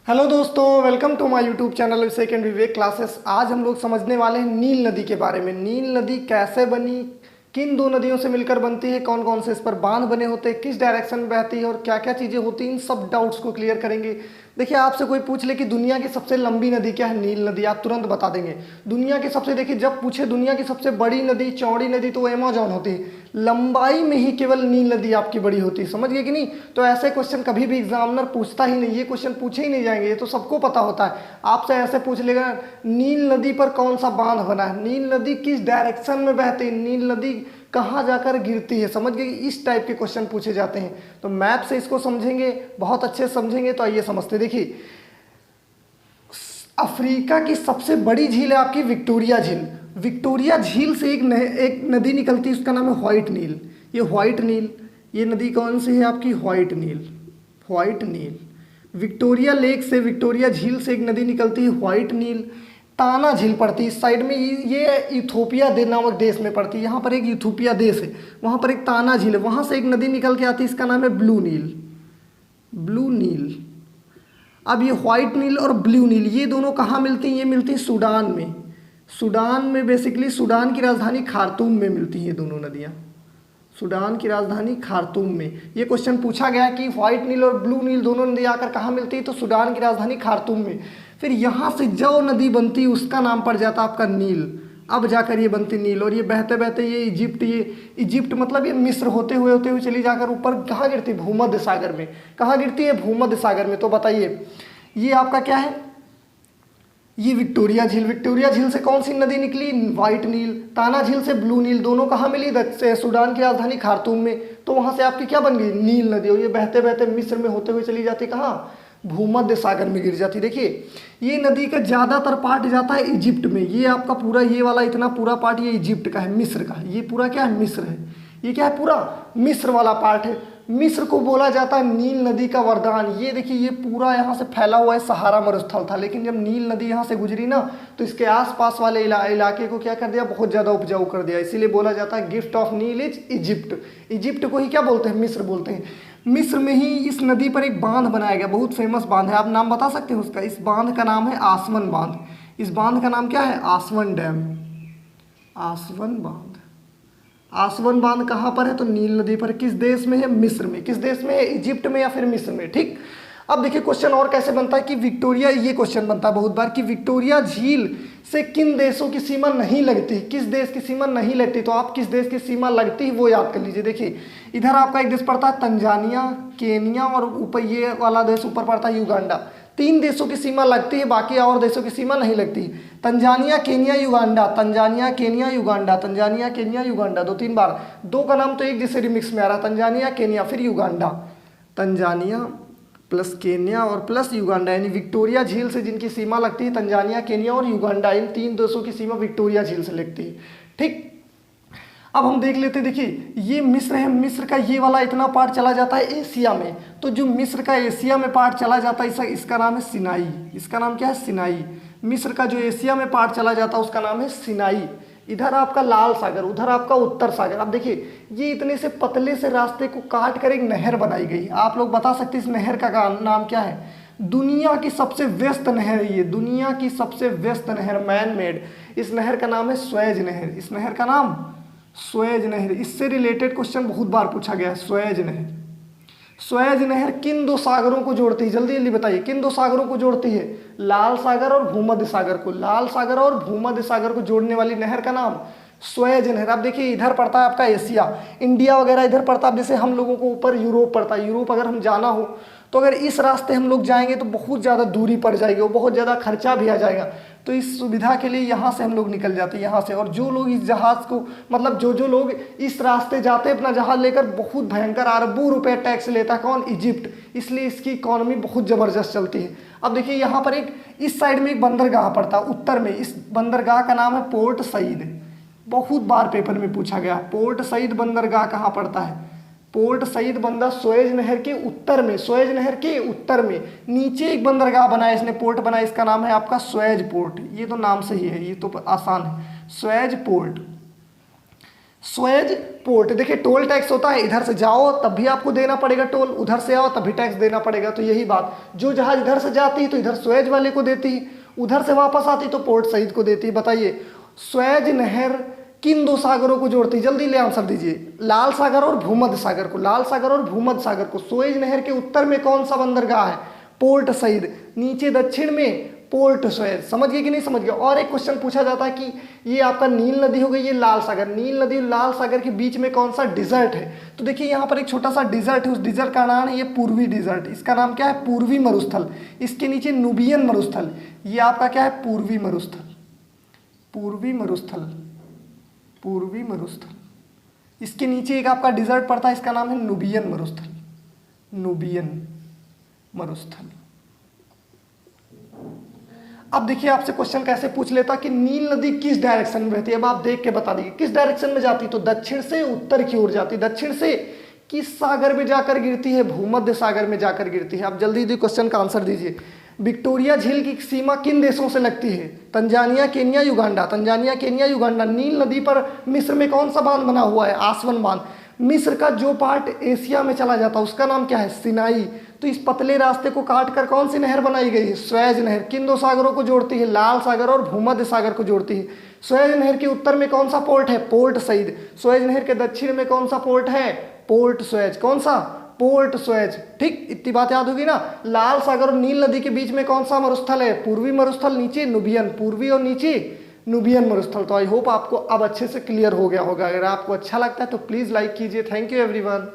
Hello दोस्तों, welcome to my YouTube channel second Vivek classes. आज हम लोग समझने वाले हैं नील नदी के बारे में। नील नदी कैसे बनी, किन दो नदियों से मिलकर बनती है, कौन कौन से इस पर बांध बने होते हैं, किस डायरेक्शन में बहती है और क्या क्या चीज़ें होती हैं, इन सब डाउट्स को क्लियर करेंगे। देखिए, आपसे कोई पूछ ले कि दुनिया की सबसे लंबी नदी क्या है, नील नदी, आप तुरंत बता देंगे। दुनिया की सबसे, देखिए, जब पूछे दुनिया की सबसे बड़ी नदी, चौड़ी नदी, तो वो अमेजोन होती है। लंबाई में ही केवल नील नदी आपकी बड़ी होती है, समझ गए कि नहीं। तो ऐसे क्वेश्चन कभी भी एग्जामिनर पूछता ही नहीं, ये क्वेश्चन पूछे ही नहीं जाएंगे, ये तो सबको पता होता है। आपसे ऐसे पूछ लेगा नील नदी पर कौन सा बांध बना है, नील नदी किस डायरेक्शन में बहती है, नील नदी कहाँ जाकर गिरती है, समझ गए। इस टाइप के क्वेश्चन पूछे जाते हैं। तो मैप से इसको समझेंगे, बहुत अच्छे समझेंगे। तो आइए समझते। देखिए, अफ्रीका की सबसे बड़ी झील है आपकी विक्टोरिया झील। विक्टोरिया झील से एक नदी निकलती है, उसका नाम है व्हाइट नील। ये व्हाइट नील, ये नदी कौन सी है आपकी, व्हाइट नील। व्हाइट नील, विक्टोरिया लेक से, विक्टोरिया झील से एक नदी निकलती है, व्हाइट नील। ताना झील पड़ती है इस साइड में, ये इथोपिया नामक देश में पड़ती है। यहाँ पर एक इथोपिया देश है, वहाँ पर एक ताना झील है, वहाँ से एक नदी निकल के आती है, इसका नाम है ब्लू नील। ब्लू नील। अब ये व्हाइट नील और ब्लू नील, ये दोनों कहाँ मिलती हैं, ये मिलती हैं सूडान में। सूडान में, बेसिकली सूडान की राजधानी खार्तूम में मिलती हैं ये दोनों नदियाँ। सूडान की राजधानी खार्तूम में। ये क्वेश्चन पूछा गया कि व्हाइट नील और ब्लू नील दोनों नदी आकर कहाँ मिलती है, तो सूडान की राजधानी खार्तूम में। फिर यहाँ से जो नदी बनती है उसका नाम पड़ जाता है आपका नील। अब जाकर ये बनती नील, और ये बहते बहते ये इजिप्ट मतलब ये मिस्र होते हुए चली जाकर ऊपर कहाँ गिरती है, भूमध्य सागर में। कहाँ गिरती है, भूमध्य सागर में। तो बताइए, ये आपका क्या है, ये विक्टोरिया झील। विक्टोरिया झील से कौन सी नदी निकली, व्हाइट नील। ताना झील से ब्लू नील, दोनों कहाँ मिली, सूडान की राजधानी खार्तूम में। तो वहाँ से आपकी क्या बन गई, नील नदी। और ये बहते बहते मिस्र में होते हुए चली जाती कहाँ, भूमध्य सागर में गिर जाती। देखिए, ये नदी का ज़्यादातर पार्ट जाता है इजिप्ट में। ये आपका पूरा, ये वाला इतना पूरा पार्ट ये इजिप्ट का है, मिस्र का। ये पूरा क्या है, मिस्र है। ये क्या है, पूरा मिस्र वाला पार्ट है। मिस्र को बोला जाता है नील नदी का वरदान। ये देखिए, ये पूरा यहाँ से फैला हुआ है, सहारा मरुस्थल था, लेकिन जब नील नदी यहाँ से गुजरी ना, तो इसके आसपास वाले इलाके को क्या कर दिया, बहुत ज़्यादा उपजाऊ कर दिया। इसीलिए बोला जाता है gift of Nile is Egypt. Egypt को ही क्या बोलते हैं, मिस्र बोलते हैं। मिस्र में ही इस नदी पर एक बांध बनाया गया, बहुत फेमस बांध है। आप नाम बता सकते हैं उसका? इस बांध का नाम है आसवन बांध। इस बांध का नाम क्या है, आसवन डैम। आसवन बांध। आसवन बांध कहाँ पर है, तो नील नदी पर। किस देश में है, मिस्र में। किस देश में है, इजिप्ट में या फिर मिस्र में। ठीक। अब देखिए, क्वेश्चन और कैसे बनता है कि विक्टोरिया, ये क्वेश्चन बनता है बहुत बार कि विक्टोरिया झील से किन देशों की सीमा नहीं लगती, किस देश की सीमा नहीं लगती। तो आप किस देश की सीमा लगती है वो याद कर लीजिए। देखिए, इधर आपका एक देश पड़ता है तंजानिया, केनिया, और ऊपर ये वाला देश ऊपर पड़ता है युगांडा। 3 देशों की सीमा लगती है, बाकी और देशों की सीमा नहीं लगती। Tanzania, Kenya, Uganda, Tanzania, Kenya, Uganda, Tanzania, Kenya, Uganda. 2-3 बार, दो का नाम तो एक जैसे रिमिक्स में आ रहा है, तंजानिया, केनिया, फिर युगांडा। तंजानिया प्लस केनिया और प्लस युगांडा, यानी विक्टोरिया झील से जिनकी सीमा लगती है, तंजानिया, केनिया और युगांडा, इन 3 देशों की सीमा विक्टोरिया झील से लगती है। ठीक। अब हम देख लेते हैं। देखिए, ये मिस्र है, मिस्र का ये वाला इतना पार्ट चला जाता है एशिया में। तो जो मिस्र का एशिया में पार्ट चला जाता है, इसका नाम है सिनाई। इसका नाम क्या है, सिनाई। मिस्र का जो एशिया में पार्ट चला जाता है उसका नाम है सिनाई। इधर आपका लाल सागर, उधर आपका उत्तर सागर। अब देखिए, ये इतने से पतले से रास्ते को काट कर एक नहर बनाई गई। आप लोग बता सकते हैं इस नहर का नाम क्या है? दुनिया की सबसे व्यस्त नहर है ये, दुनिया की सबसे व्यस्त नहर, मैन मेड। इस नहर का नाम है स्वेज नहर। इस नहर का नाम स्वेज नहर। इससे रिलेटेड क्वेश्चन बहुत बार पूछा गया है, स्वेज नहर। स्वेज नहर किन 2 सागरों को जोड़ती है, जल्दी जल्दी बताइए, किन 2 सागरों को जोड़ती है? लाल सागर और भूमध्य सागर को। लाल सागर और भूमध्य सागर को जोड़ने वाली नहर का नाम स्वेज नहर। अब देखिए, इधर पड़ता है आपका एशिया, इंडिया वगैरह इधर पड़ता है। जैसे हम लोगों को ऊपर यूरोप पड़ता है, यूरोप अगर हम जाना हो तो अगर इस रास्ते हम लोग जाएंगे तो बहुत ज़्यादा दूरी पड़ जाएगी और बहुत ज़्यादा खर्चा भी आ जाएगा। तो इस सुविधा के लिए यहाँ से हम लोग निकल जाते हैं, यहाँ से। और जो लोग इस जहाज़ को, मतलब जो लोग इस रास्ते जाते हैं अपना जहाज़ लेकर, बहुत भयंकर अरबों रुपए टैक्स लेता है। कौन? इजिप्ट। इसलिए इसकी इकॉनमी बहुत ज़बरदस्त चलती है। अब देखिए, यहाँ पर एक इस साइड में एक बंदरगाह पड़ता है उत्तर में। इस बंदरगाह का नाम है पोर्ट सईद। बहुत बार पेपर में पूछा गया, पोर्ट सईद बंदरगाह कहाँ पड़ता है? पोर्ट सईद बंदर स्वेज नहर के उत्तर में, स्वेज नहर के उत्तर में नीचे एक बंदरगाह बनाया इसने, पोर्ट बनाया, इसका नाम है आपका स्वेज पोर्ट। ये तो नाम सही है, ये तो आसान है, स्वेज पोर्ट। Suez port. देखिए टोल टैक्स होता है, इधर से जाओ तब भी आपको देना पड़ेगा टोल, उधर से आओ तब भी टैक्स देना पड़ेगा। तो यही बात, जो जहाज इधर से जाती है तो इधर स्वेज वाले को देती है, उधर से वापस आती तो पोर्ट सईद को देती है। बताइए स्वेज नहर किन दो सागरों को जोड़ती है? जल्दी ले आंसर दीजिए। लाल सागर और भूमध्य सागर को, लाल सागर और भूमध्य सागर को। स्वेज नहर के उत्तर में कौन सा बंदरगाह है? Port Said. नीचे दक्षिण में पोर्ट स्वेज। समझ गए कि नहीं समझ गए? और एक क्वेश्चन पूछा जाता है कि ये आपका नील नदी हो गई, ये लाल सागर, नील नदी और लाल सागर के बीच में कौन सा डिजर्ट है? तो देखिए यहाँ पर एक छोटा सा डिजर्ट है, उस डिजर्ट का नाम है ये पूर्वी डिजर्ट। इसका नाम क्या है? पूर्वी मरुस्थल। इसके नीचे नुबियन मरुस्थल, ये आपका क्या है? पूर्वी मरुस्थल, पूर्वी मरुस्थल, पूर्वी मरुस्थल। इसके नीचे एक आपका डिजर्ट पड़ता है, इसका नाम है नुबियन मरुस्थल, नुबियन मरुस्थल। अब देखिए आपसे क्वेश्चन कैसे पूछ लेता कि नील नदी किस डायरेक्शन में बहती है? अब आप देख के बता दीजिए किस डायरेक्शन में जाती। तो दक्षिण से उत्तर की ओर जाती। दक्षिण से किस सागर में जाकर गिरती है? भूमध्य सागर में जाकर गिरती है। आप जल्दी जल्दी क्वेश्चन का आंसर दीजिए। विक्टोरिया झील की सीमा किन देशों से लगती है? Tanzania, Kenya, Uganda. Tanzania, Kenya, Uganda. नील नदी पर मिस्र में कौन सा बांध बना हुआ है? आसवन बांध। मिस्र का जो पार्ट एशिया में चला जाता है उसका नाम क्या है? सिनाई। तो इस पतले रास्ते को काट कर कौन सी नहर बनाई गई है? स्वेज नहर। किन दो सागरों को जोड़ती है? लाल सागर और भूमध्य सागर को जोड़ती है। स्वेज नहर के उत्तर में कौन सा पोर्ट है? Port Said. स्वेज नहर के दक्षिण में कौन सा पोर्ट है? Port Suez. कौन सा? Port Suez. ठीक, इतनी बात याद होगी ना। लाल सागर और नील नदी के बीच में कौन सा मरुस्थल है? पूर्वी मरुस्थल, नीचे नुबियन, पूर्वी और नीचे नुबियन मरुस्थल। तो आई होप आपको अब अच्छे से क्लियर हो गया होगा। अगर आपको अच्छा लगता है तो प्लीज़ लाइक कीजिए। Thank you everyone.